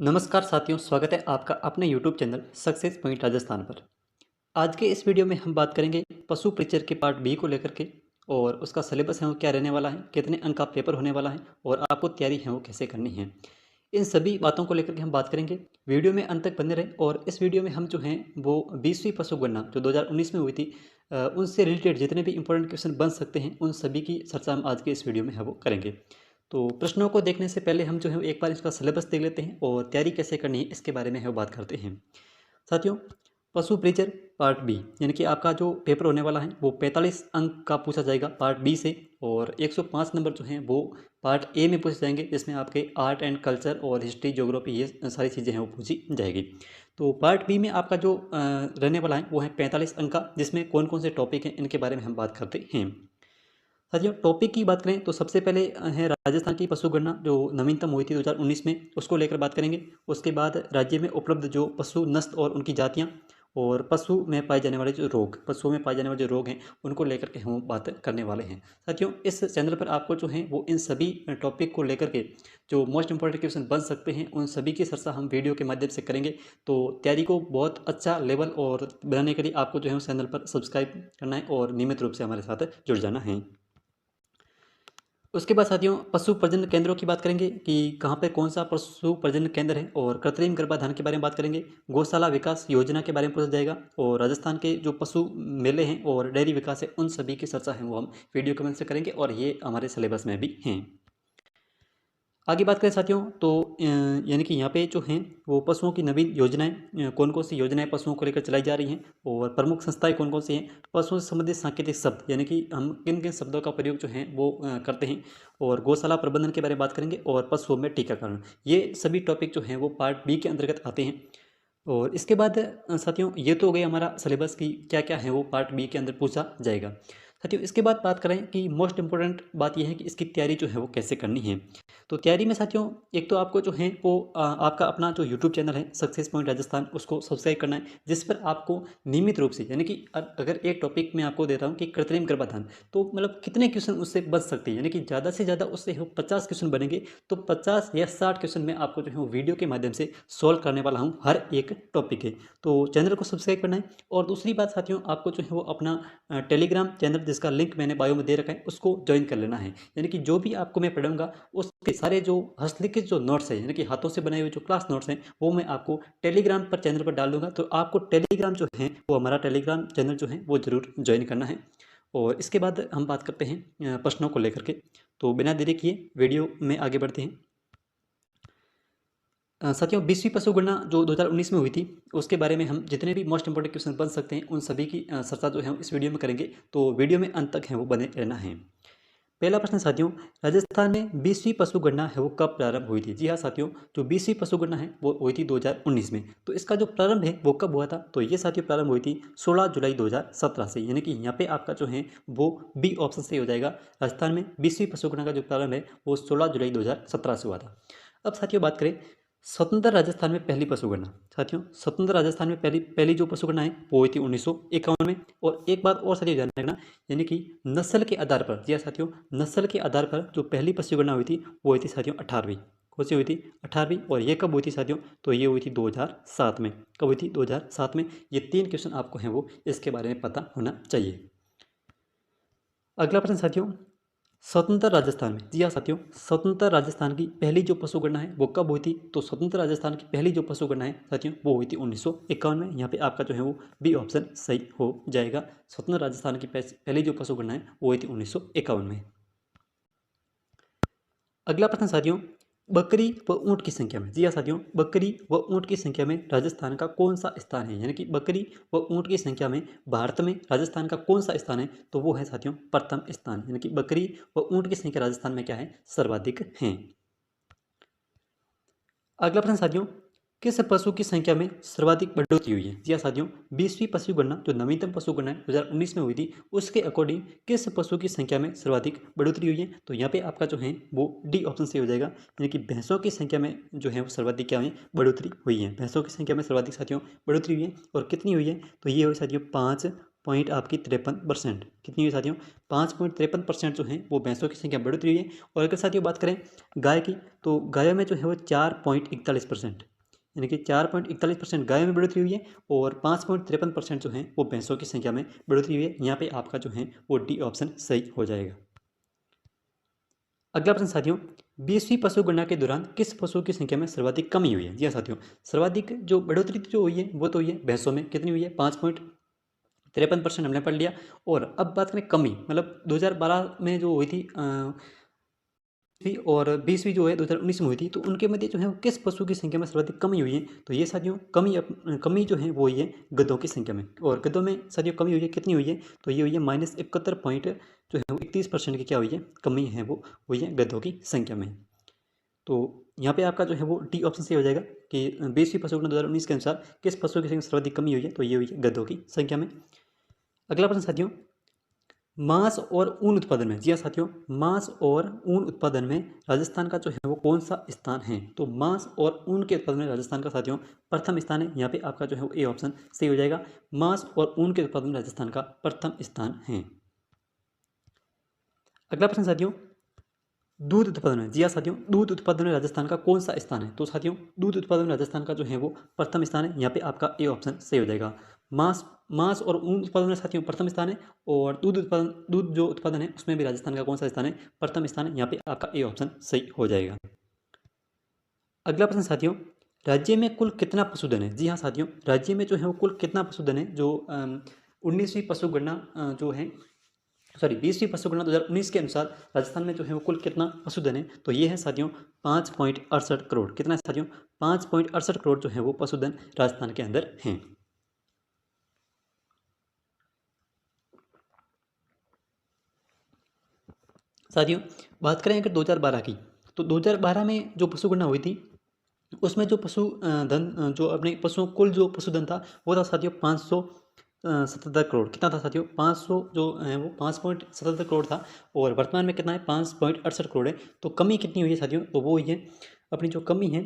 नमस्कार साथियों, स्वागत है आपका अपने YouTube channel success point Rajasthan पर। आज के इस वीडियो में हम बात करेंगे पशु परिचर के पार्ट बी को लेकर के और उसका सिलेबस है वो क्या रहने वाला है, कितने अंक का पेपर होने वाला है और आपको तैयारी है वो कैसे करनी है। इन सभी बातों को लेकर के हम बात करेंगे। वीडियो में अंत तक बने रहे और इस वीडियो में हम जो हैं वो 20वीं पशु गणना जो 2019 में हुई थी उनसे रिलेटेड जितने भी इंपॉर्टेंट क्वेश्चन बन सकते हैं उन सभी की चर्चा हम आज के इस वीडियो में है वो करेंगे। तो प्रश्नों को देखने से पहले हम जो है एक बार इसका सिलेबस देख लेते हैं और तैयारी कैसे करनी है इसके बारे में है वो बात करते हैं। साथियों, पशु परिचर पार्ट बी यानी कि आपका जो पेपर होने वाला है वो 45 अंक का पूछा जाएगा पार्ट बी से और 105 नंबर जो हैं वो पार्ट ए में पूछे जाएंगे जिसमें आपके आर्ट एंड कल्चर और हिस्ट्री ज्योग्राफी ये सारी चीज़ें हैं वो पूछी जाएगी। तो पार्ट बी में आपका जो रहने वाला है वो है 45 अंक का, जिसमें कौन कौन से टॉपिक हैं इनके बारे में हम बात करते हैं। साथियों, टॉपिक की बात करें तो सबसे पहले है राजस्थान की पशु गणना जो नवीनतम हुई थी 2019 में, उसको लेकर बात करेंगे। उसके बाद राज्य में उपलब्ध जो पशु नस्ल और उनकी जातियां और पशु में पाए जाने वाले जो रोग, पशुओं में पाए जाने वाले जो रोग हैं उनको लेकर के हम बात करने वाले हैं। साथियों, इस चैनल पर आपको जो है वो इन सभी टॉपिक को लेकर के जो मोस्ट इंपॉर्टेंट क्वेश्चन बन सकते हैं उन सभी की चर्चा हम वीडियो के माध्यम से करेंगे। तो तैयारी को बहुत अच्छा लेवल और बनाने के लिए आपको जो है उस चैनल पर सब्सक्राइब करना है और नियमित रूप से हमारे साथ जुड़ जाना है। उसके बाद साथियों, पशु प्रजनन केंद्रों की बात करेंगे कि कहाँ पे कौन सा पशु प्रजनन केंद्र है और कृत्रिम गर्भाधान के बारे में बात करेंगे। गौशाला विकास योजना के बारे में पूछा जाएगा और राजस्थान के जो पशु मेले हैं और डेयरी विकास है उन सभी की चर्चा है वो हम वीडियो के मदद से करेंगे और ये हमारे सिलेबस में भी हैं। आगे बात करें साथियों तो यानी कि यहाँ पे जो हैं वो पशुओं की नवीन योजनाएं, कौन कौन सी योजनाएं पशुओं को लेकर चलाई जा रही हैं और प्रमुख संस्थाएं कौन कौन सी हैं। पशुओं से संबंधित सांकेतिक शब्द यानी कि हम किन किन शब्दों का प्रयोग जो है वो करते हैं और गौशाला प्रबंधन के बारे में बात करेंगे और पशुओं में टीकाकरण। ये सभी टॉपिक जो हैं वो पार्ट बी के अंतर्गत आते हैं। और इसके बाद साथियों ये तो हो गया हमारा सिलेबस की क्या क्या है वो पार्ट बी के अंदर पूछा जाएगा। साथियों, इसके बाद बात करें कि मोस्ट इंपॉर्टेंट बात यह है कि इसकी तैयारी जो है वो कैसे करनी है। तो तैयारी में साथियों एक तो आपको जो है वो आपका अपना जो यूट्यूब चैनल है सक्सेस पॉइंट राजस्थान उसको सब्सक्राइब करना है, जिस पर आपको नियमित रूप से यानी कि अगर एक टॉपिक मैं आपको देता हूँ कि कृत्रिम गर्भाधान, तो मतलब कितने क्वेश्चन उससे बच सकते हैं, यानी कि ज़्यादा से ज़्यादा उससे 50 क्वेश्चन बनेंगे तो 50 या 60 क्वेश्चन मैं आपको जो है वो वीडियो के माध्यम से सॉल्व करने वाला हूँ हर एक टॉपिक है। तो चैनल को सब्सक्राइब करना है और दूसरी बात साथियों आपको जो है वो अपना टेलीग्राम चैनल जिसका लिंक मैंने बायो में दे रखा है उसको ज्वाइन कर लेना है। यानी कि जो भी आपको मैं पढ़ाऊंगा उसके सारे जो हस्तलिखित जो नोट्स हैं यानी कि हाथों से बनाए हुए जो क्लास नोट्स हैं वो मैं आपको टेलीग्राम पर चैनल पर डाल दूंगा। तो आपको टेलीग्राम जो है वो हमारा टेलीग्राम चैनल जो है वो जरूर ज्वाइन करना है। और इसके बाद हम बात करते हैं प्रश्नों को लेकर के। तो बिना देरी किए वीडियो में आगे बढ़ते हैं। साथियों, 20वीं पशु गणना जो 2019 में हुई थी उसके बारे में हम जितने भी मोस्ट इंपॉर्टेंट क्वेश्चन बन सकते हैं उन सभी की चर्चा जो है इस वीडियो में करेंगे। तो वीडियो में अंत तक है वो बने रहना है। पहला प्रश्न साथियों, राजस्थान में 20वीं पशु गणना है वो कब प्रारंभ हुई थी। जी हाँ साथियों, जो 20वीं पशु गणना है वो हुई थी 2019 में। तो इसका जो प्रारंभ है वो कब हुआ था, तो ये साथियों प्रारंभ हुई थी 16 जुलाई 2017 से, यानी कि यहाँ पे आपका जो है वो बी ऑप्शन से हो जाएगा। राजस्थान में 20वीं पशु गणना का जो प्रारंभ है वो 16 जुलाई 2017 से हुआ था। अब साथियों बात करें स्वतंत्र राजस्थान में पहली पशु गणना। साथियों, स्वतंत्र राजस्थान में पहली पहली जो पशु गणना है वो हुई थी 1951 में। और एक बात और साथियों ध्यान रखना, यानी कि नस्ल के आधार पर, जी हाँ साथियों, नस्ल के आधार पर जो पहली पशु गणना हुई थी वो हुई थी साथियों 18वीं। कौन सी हुई थी, 18वीं। और ये कब हुई थी साथियों, तो ये हुई थी 2007 में। कब हुई थी, 2007 में। ये 3 क्वेश्चन आपको हैं वो इसके बारे में पता होना चाहिए। अगला प्रश्न साथियों, स्वतंत्र राजस्थान में, जी हाँ साथियों, स्वतंत्र राजस्थान की पहली जो पशु गणना है वो कब हुई थी, तो स्वतंत्र राजस्थान की पहली जो पशु गणना है साथियों वो हुई थी 1951 में। यहाँ पे आपका जो है वो बी ऑप्शन सही हो जाएगा। स्वतंत्र राजस्थान की पहली जो पशु गणना है वो हुई थी 1951 में। अगला प्रश्न साथियों, बकरी व ऊंट की संख्या में, जी हाँ साथियों, बकरी व ऊंट की संख्या में राजस्थान का कौन सा स्थान है, यानी कि बकरी व ऊंट की संख्या में भारत में राजस्थान का कौन सा स्थान है, तो वो है साथियों प्रथम स्थान। यानी कि बकरी व ऊंट की संख्या राजस्थान में क्या है, सर्वाधिक है। अगला प्रश्न साथियों, किस पशु की संख्या में सर्वाधिक बढ़ोतरी हुई है। जी हाँ साथियों, 20वीं पशु गणना जो नवीनतम पशु गणना 2019 में हुई थी उसके अकॉर्डिंग किस पशु की संख्या में सर्वाधिक बढ़ोतरी हुई है, तो यहाँ पे आपका जो है वो डी ऑप्शन से हो जाएगा। यानी कि भैंसों की संख्या में जो है वो सर्वाधिक क्या है, बढ़ोतरी हुई है। भैंसों की संख्या में सर्वाधिक साथियों बढ़ोतरी हुई है। और कितनी हुई है, तो ये हुई साथियों 5.53%। कितनी हुई साथियों, 5.53% जो है वो भैंसों की संख्या बढ़ोतरी हुई है। और अगर साथियों बात करें गाय की, तो गायों में जो है वो 4.41%। यानी कि 4.41% गायों में बढ़ोतरी हुई है और 5.53% जो है वो भैंसों की संख्या में बढ़ोतरी हुई है। यहाँ पे आपका जो है वो डी ऑप्शन सही हो जाएगा। अगला प्रश्न साथियों, 20वीं पशु गणना के दौरान किस पशु की संख्या में सर्वाधिक कमी हुई है? जी हाँ साथियों, सर्वाधिक जो बढ़ोतरी जो हुई है वो तो हुई है भैंसों में। कितनी हुई है? 5.53% हमने पढ़ लिया। और अब बात करें कमी, मतलब 2012 में जो हुई थी थी और 20वीं जो है 2019 में हुई थी, तो उनके मध्य जो है वो किस पशु की संख्या में सर्वाधिक कमी हुई है? तो ये साथियों कमी जो है वो हुई है गधों की संख्या में। और गधों में साथियों कमी हुई है, कितनी हुई है? तो ये हुई है -71 पॉइंट जो है 31% की क्या हुई है? कमी है वो हुई है गधों की संख्या में। तो यहाँ पे आपका जो है वो डी ऑप्शन सही हो जाएगा कि 20वीं पशु गणना 2019 के अनुसार किस पशु की संख्या में सर्वाधिक कमी हुई है? तो ये हुई है गधों की संख्या में। अगला प्रश्न साथियों, मांस और ऊन उत्पादन में, जी हाँ साथियों, मांस और ऊन उत्पादन में राजस्थान का जो है वो कौन सा स्थान है? तो मांस और ऊन के उत्पादन में राजस्थान का साथियों प्रथम स्थान है। यहाँ पे आपका जो है वो ए ऑप्शन सही हो जाएगा। मांस और ऊन के उत्पादन में राजस्थान का प्रथम स्थान है। अगला प्रश्न साथियों, दूध उत्पादन में, जी हाँ साथियों, दूध उत्पादन में राजस्थान का कौन सा स्थान है? तो साथियों दूध उत्पादन में राजस्थान का जो है वो प्रथम स्थान है। यहाँ पे आपका ए ऑप्शन सही हो जाएगा। मांस मांस और ऊन उत्पादन में साथियों प्रथम स्थान है और दूध जो उत्पादन है उसमें भी राजस्थान का कौन सा स्थान है? प्रथम स्थान है। यहाँ पे आपका ए ऑप्शन सही हो जाएगा। अगला प्रश्न साथियों, राज्य में कुल कितना पशुधन है? जी हाँ साथियों, राज्य में जो है वो कुल कितना पशुधन है? जो 19वीं पशु गणना जो है, सॉरी 20वीं पशु गणना 2019 के अनुसार राजस्थान में जो है वो कुल कितना पशुधन है? तो ये है साथियों 5.68 करोड़। कितना है साथियों? 5.68 करोड़ जो है वो पशुधन राजस्थान के अंदर हैं। साथियों बात करें अगर 2012 की, तो 2012 में जो पशु गणना हुई थी उसमें जो जो अपने पशुओं कुल जो पशुधन था वो था साथियों 577 करोड़। कितना था साथियों? 500 जो है वो 5.77 करोड़ था और वर्तमान में कितना है? 5.68 करोड़ है। तो कमी कितनी हुई है साथियों? तो वो ये अपनी जो कमी है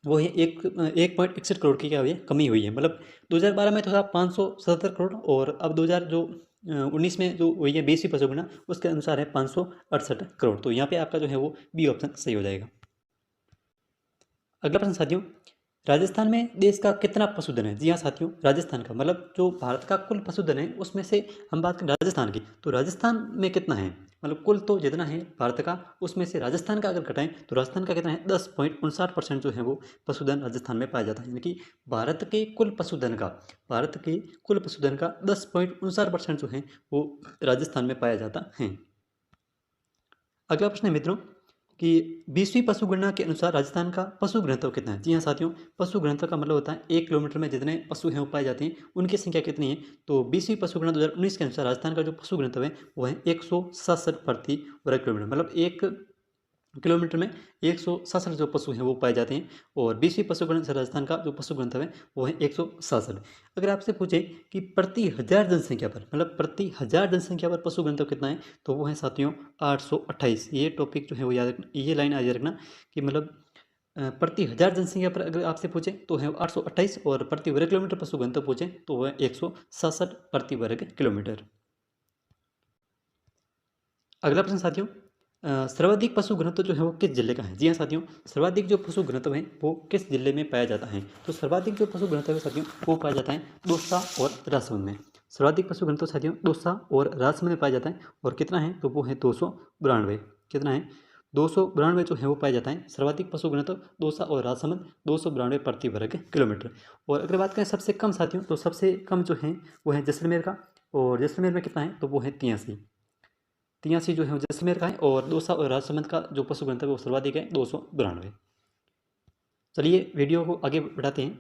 वो है 1.61 करोड़ की क्या हुई है? कमी हुई है। मतलब 2012 में तो था 577 करोड़ और अब 2019 में जो हुई है 20वीं पशु गणना उसके अनुसार है 568 करोड़। तो यहाँ पे आपका जो है वो बी ऑप्शन सही हो जाएगा। अगला प्रश्न साथियों, राजस्थान में देश का कितना पशुधन है? जी हाँ साथियों, राजस्थान का मतलब जो भारत का कुल पशुधन है उसमें से हम बात करें राजस्थान की, तो राजस्थान में कितना है? मतलब कुल तो जितना है भारत का उसमें से राजस्थान का अगर घटाएं तो राजस्थान का कितना है? 10.59% जो है वो पशुधन राजस्थान में पाया जाता है। यानी कि भारत के कुल पशुधन का 10.59% जो है वो राजस्थान में पाया जाता है। अगला प्रश्न है मित्रों कि 20वीं पशु गणना के अनुसार राजस्थान का पशु घनत्व कितना है? जी हाँ साथियों, पशु घनत्व का मतलब होता है 1 किलोमीटर में जितने पशु हैं वो पाए जाते हैं उनकी संख्या कितनी है? तो 20वीं पशु गणना 2019 के अनुसार राजस्थान का जो पशु घनत्व है वो है 167 प्रति वर्ग किलोमीटर। मतलब 1 किलोमीटर में 167 जो पशु हैं वो पाए जाते हैं और 20वीं पशु गणना से राजस्थान का जो पशु घनत्व है वो है 167। अगर आपसे पूछे कि प्रति हजार जनसंख्या पर, मतलब प्रति हजार जनसंख्या पर पशु घनत्व कितना है, तो वो है साथियों 828। ये टॉपिक जो है वो याद रखना, ये लाइन याद रखना कि मतलब प्रति हजार जनसंख्या पर अगर आपसे पूछे तो है 828 और प्रति वर्ग किलोमीटर पशु घनत्व पूछे तो वह 167 प्रति वर्ग किलोमीटर। अगला प्रश्न साथियों, सर्वाधिक पशु घनत्व जो है वो किस जिले का है? जी हाँ साथियों, सर्वाधिक जो पशु घनत्व है वो किस जिले में पाया जाता है? तो सर्वाधिक जो पशु घनत्व है साथियों वो पाया जाता है दौसा और राजसमंद में। सर्वाधिक पशु घनत्व साथियों दौसा और राजसमंद में पाया जाता है और कितना है? तो वो है 292। कितना है? 292 जो है वो पाया जाता है। सर्वाधिक पशु घनत्व दौसा और राजसमंद 292 प्रति वर्ग किलोमीटर। और अगर बात करें सबसे कम साथियों, तो सबसे कम जो है वो है जैसलमेर का और जैसलमेर में कितना है? तो वो है 83 जो है जैसलमेर का है और दौसा और राजसमंद का जो पशु घनत्व है वो सर्वाधिक है 292। चलिए वीडियो को आगे बढ़ाते हैं।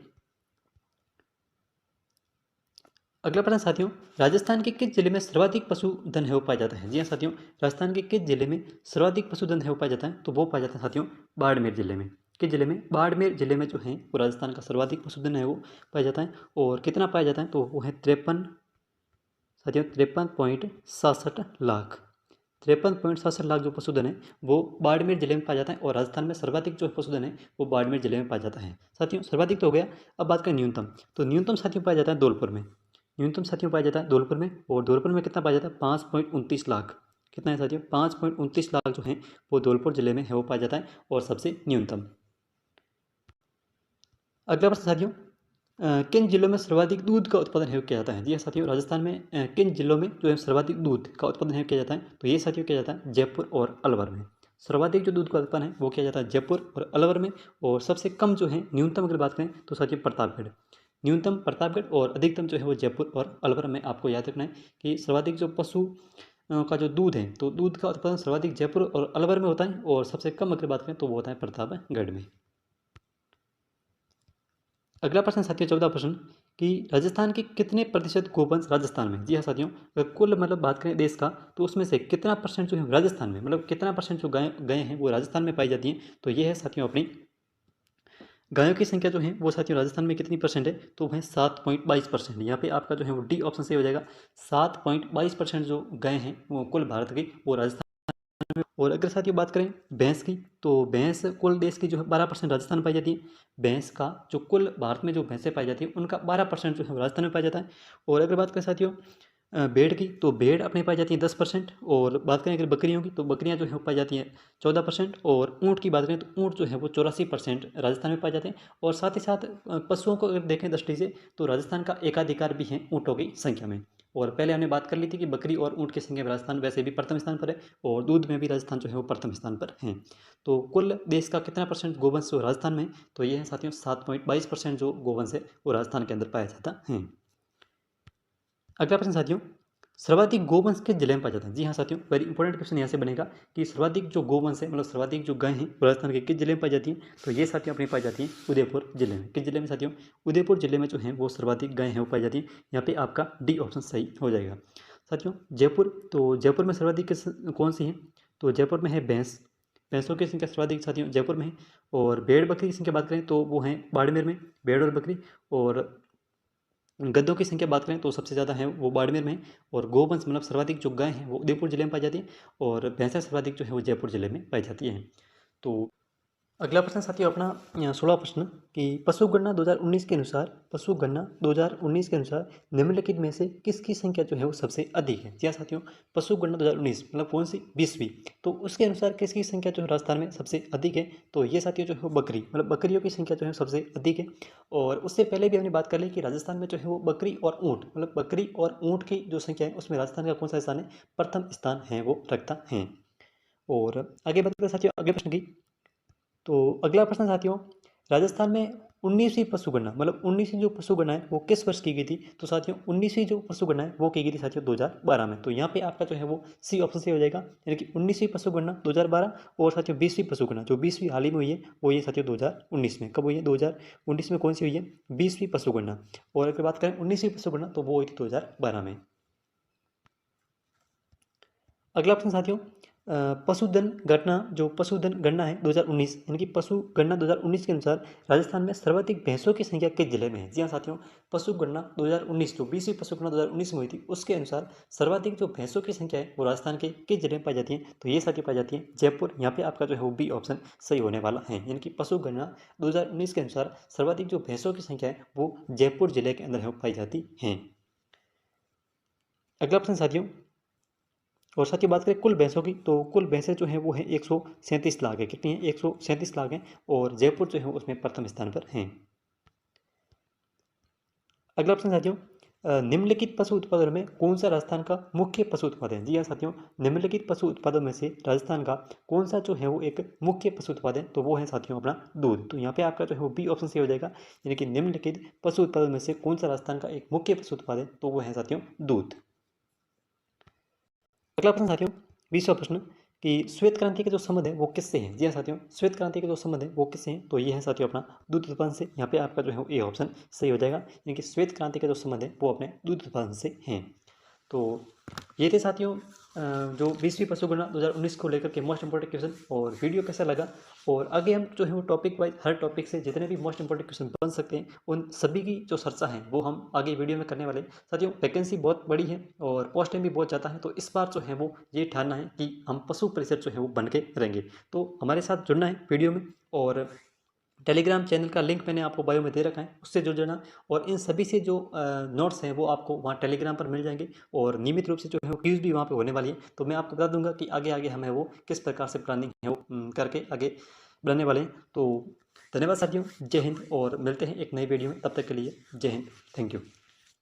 अगला प्रश्न साथियों, राजस्थान के किस जिले में सर्वाधिक पशुधन है वो पाया जाता है? जी हाँ साथियों, राजस्थान के किस जिले में सर्वाधिक पशुधन है वो पाया जाता है? तो वो पाया जाता है साथियों बाड़मेर जिले में। किस जिले में? बाड़मेर जिले में जो है वो राजस्थान का सर्वाधिक पशुधन है वो पाया जाता है। और कितना पाया जाता है? तो वो है 53 साथियों 53.67 लाख। 53.67 लाख जो पशुधन है वो बाड़मेर जिले में पाया जाता है और राजस्थान में सर्वाधिक जो पशुधन है वो बाड़मेर जिले में पाया जाता है। साथियों सर्वाधिक तो हो गया, अब बात करें न्यूनतम, तो न्यूनतम साथियों पाया जाता है धौलपुर में। न्यूनतम साथियों पाया जाता है धौलपुर में और धौलपुर में कितना पाया जाता है? 5.29 लाख। कितना है साथियों? 5.29 लाख जो है वो धौलपुर जिले में है वो पाया जाता है और सबसे न्यूनतम। अगला प्रश्न साथियों, किन जिलों में सर्वाधिक दूध का उत्पादन है किया जाता है? जी हाँ साथियों, राजस्थान में किन जिलों में जो है सर्वाधिक दूध का उत्पादन है किया जाता है? तो ये साथियों किया जाता है जयपुर और अलवर में। सर्वाधिक जो दूध का उत्पादन है वो किया जाता है जयपुर और अलवर में, और सबसे कम जो है न्यूनतम अगर बात करें तो साथियों प्रतापगढ़। न्यूनतम प्रतापगढ़ और अधिकतम जो है वो जयपुर और अलवर में। आपको याद रखना है कि सर्वाधिक जो पशु का जो दूध है, तो दूध का उत्पादन सर्वाधिक जयपुर और अलवर में होता है, और सबसे कम अगर बात करें तो वो होता है प्रतापगढ़ में। अगला प्रश्न साथियों, 14 प्रश्न, कि राजस्थान के कितने प्रतिशत गोवंश राजस्थान में? जी हाँ साथियों, अगर कुल मतलब बात करें देश का, तो उसमें से कितना परसेंट जो है राजस्थान में, मतलब कितना परसेंट जो गाय गए हैं वो राजस्थान में पाई जाती हैं? तो ये है साथियों अपनी गायों की संख्या जो है वो साथियों राजस्थान में कितनी परसेंट है? तो वह 7.22%। यहाँ पे आपका जो है वो डी ऑप्शन से हो जाएगा। 7.22% जो गाय हैं वो कुल भारत की वो राजस्थान। और अगर साथियों बात करें भैंस की, तो भैंस कुल देश की जो है 12% राजस्थान में पाई जाती है। भैंस का जो कुल भारत में जो भैंसें पाई जाती है उनका 12% जो है राजस्थान में पाया जाता है। और अगर बात करें साथियों भेड़ की, तो भेड़ अपने पाई जाती है 10%। और बात करें अगर बकरियों की, तो बकरियां जो है वो पाई जाती हैं 14%। और ऊँट की बात करें तो ऊँट जो है वो 84% राजस्थान में पाए जाते हैं। और साथ ही साथ पशुओं को अगर देखें दृष्टि से, तो राजस्थान का एकाधिकार भी है ऊँटों की संख्या में। और पहले हमने बात कर ली थी कि बकरी और ऊँट की संख्या में राजस्थान वैसे भी प्रथम स्थान पर है, और दूध में भी राजस्थान जो है वो प्रथम स्थान पर है। तो कुल देश का कितना परसेंट गोवंश जो राजस्थान में? तो ये है साथियों 7.22% जो गोवंश है वो राजस्थान के अंदर पाया जाता है। अगला प्रश्न साथियों, सर्वाधिक गोवंश किस जिले में पाया जाता है? जी हाँ साथियों, वेरी इंपॉर्टेंट क्वेश्चन यहाँ से बनेगा कि सर्वाधिक जो गोवंश है, मतलब सर्वाधिक जो गाय हैं वो राजस्थान के किस जिले में पाई जाती हैं? तो ये साथियों अपनी पाई जाती हैं उदयपुर जिले में। किस जिले में साथियों? उदयपुर जिले में जो है वो सर्वाधिक गाय हैं वो पाई जाती हैं। यहाँ पे आपका डी ऑप्शन सही हो जाएगा। साथियों जयपुर, तो जयपुर में सर्वाधिक कौन सी है? तो जयपुर में है भैंस। भैंसों की संख्या सर्वाधिक साथियों जयपुर में है। और भेड़ बकरी की संख्या बात करें तो वो है बाड़मेर में, भेड़ और बकरी। और गद्दों की संख्या बात करें तो सबसे ज़्यादा है वो बाड़मेर में है। और गोवंश मतलब सर्वाधिक जो गाय हैं वो उदयपुर जिले में पाई जाती है। और भैंसें सर्वाधिक जो है वो जयपुर जिले में पाई जाती हैं। तो अगला प्रश्न साथियों अपना 16 प्रश्न, कि पशुगणना 2019 के अनुसार, पशुगणना 2019 के अनुसार निम्नलिखित में से किसकी संख्या जो है वो सबसे अधिक है? जी हाँ साथियों, पशुगणना 2019 मतलब कौन सी? 20वीं। तो उसके अनुसार किसकी संख्या जो है राजस्थान में सबसे अधिक है? तो ये साथियों जो है वो बकरी, मतलब बकरियों की संख्या जो है सबसे अधिक है। और उससे पहले भी हमने बात कर ली कि राजस्थान में जो है वो बकरी और ऊँट, मतलब बकरी और ऊँट की जो संख्या है उसमें राजस्थान का कौन सा स्थान है? प्रथम स्थान है वो रखता है। और आगे बढ़ते हैं साथियों अगले प्रश्न की। तो अगला प्रश्न साथियों, राजस्थान में 19वीं पशुगणना, मतलब 19वीं जो पशुगणना है वो किस वर्ष की गई थी? तो साथियों 19वीं जो पशुगणना है वो की गई थी साथियों 2012 में। तो यहाँ पे आपका जो है वो सी ऑप्शन से हो जाएगा, यानी कि 19वीं पशुगणना 2012। और साथियों 20वीं पशुगणना जो 20वीं हाल ही में हुई है वो ये साथियों 2019 में। कब हुई है? 2019 में। कौन सी हुई है? 20वीं पशुगणना। और अगर बात करें 19वीं पशुगणना तो वो हुई थी 2012 में। अगला प्रश्न साथियों, पशुधन गणना, जो पशुधन गणना है 2019, यानी कि पशु गणना 2019 के अनुसार राजस्थान में सर्वाधिक भैंसों की संख्या किस जिले में है? जी हाँ साथियों, पशु गणना 2019 जो 20वीं पशु गणना 2019 में हुई थी उसके अनुसार सर्वाधिक जो भैंसों की संख्या है वो राजस्थान के किस जिले में पाई जाती है? तो ये साथियों पाई जाती है जयपुर। यहाँ पे आपका जो है वो बी ऑप्शन सही होने वाला है, यानी कि पशु गणना 2019 के अनुसार सर्वाधिक जो भैंसों की संख्या है वो जयपुर जिले के अंदर है वो पाई जाती है। अगला प्रश्न साथियों, और साथ ही बात करें कुल भैंसों की, तो कुल भैंसें जो हैं वो है 137 लाख है। कितनी है? 137 लाख हैं। और जयपुर जो है उसमें प्रथम स्थान पर हैं। अगला प्रश्न साथियों, निम्नलिखित पशु उत्पादन में कौन सा राजस्थान का मुख्य पशु उत्पादन है? जी हाँ साथियों, निम्नलिखित पशु उत्पादन में से राजस्थान का कौन सा जो है वो एक मुख्य पशु उत्पादन है? तो वो है साथियों अपना दूध। तो यहाँ पे आपका जो है वो बी ऑप्शन से हो जाएगा, यानी कि निम्नलिखित पशु उत्पादन में से कौन सा राजस्थान का एक मुख्य पशु उत्पादन है? तो वो है साथियों दूध। अगला प्रश्न साथियों, 20वां प्रश्न, कि श्वेत क्रांति के जो संबंध है वो किससे हैं? जी हाँ साथियों, श्वेत क्रांति के जो संबंध है वो किससे हैं? तो ये है साथियों अपना दूध उत्पादन से। यहाँ पे आपका जो है ए ऑप्शन सही हो जाएगा, यानी कि श्वेत क्रांति के जो संबंध है वो अपने दूध उत्पादन से हैं। तो ये थे साथियों जो 20वीं पशुगणना 2019 को लेकर के मोस्ट इंपॉर्टेंट क्वेश्चन। और वीडियो कैसा लगा, और आगे हम जो है वो टॉपिक वाइज हर टॉपिक से जितने भी मोस्ट इंपॉर्टेंट क्वेश्चन बन सकते हैं उन सभी की जो चर्चा है वो हम आगे वीडियो में करने वाले हैं। साथियों वैकेंसी बहुत बड़ी है और पोस्टें भी बहुत ज़्यादा है, तो इस बार जो है वो ये ठानना है कि हम पशु परिषद जो है वो बन के रहेंगे। तो हमारे साथ जुड़ना है वीडियो में। और टेलीग्राम चैनल का लिंक मैंने आपको बायो में दे रखा है, उससे जुड़ जाना। और इन सभी से जो नोट्स हैं वो आपको वहाँ टेलीग्राम पर मिल जाएंगे। और नियमित रूप से जो है वो क्यूज़ भी वहाँ पे होने वाली है। तो मैं आपको बता दूंगा कि आगे आगे हमें वो किस प्रकार से प्लानिंग है वो करके आगे बढ़ने वाले हैं। तो धन्यवाद साथियों, जय हिंद, और मिलते हैं एक नई वीडियो में। तब तक के लिए जय हिंद, थैंक यू।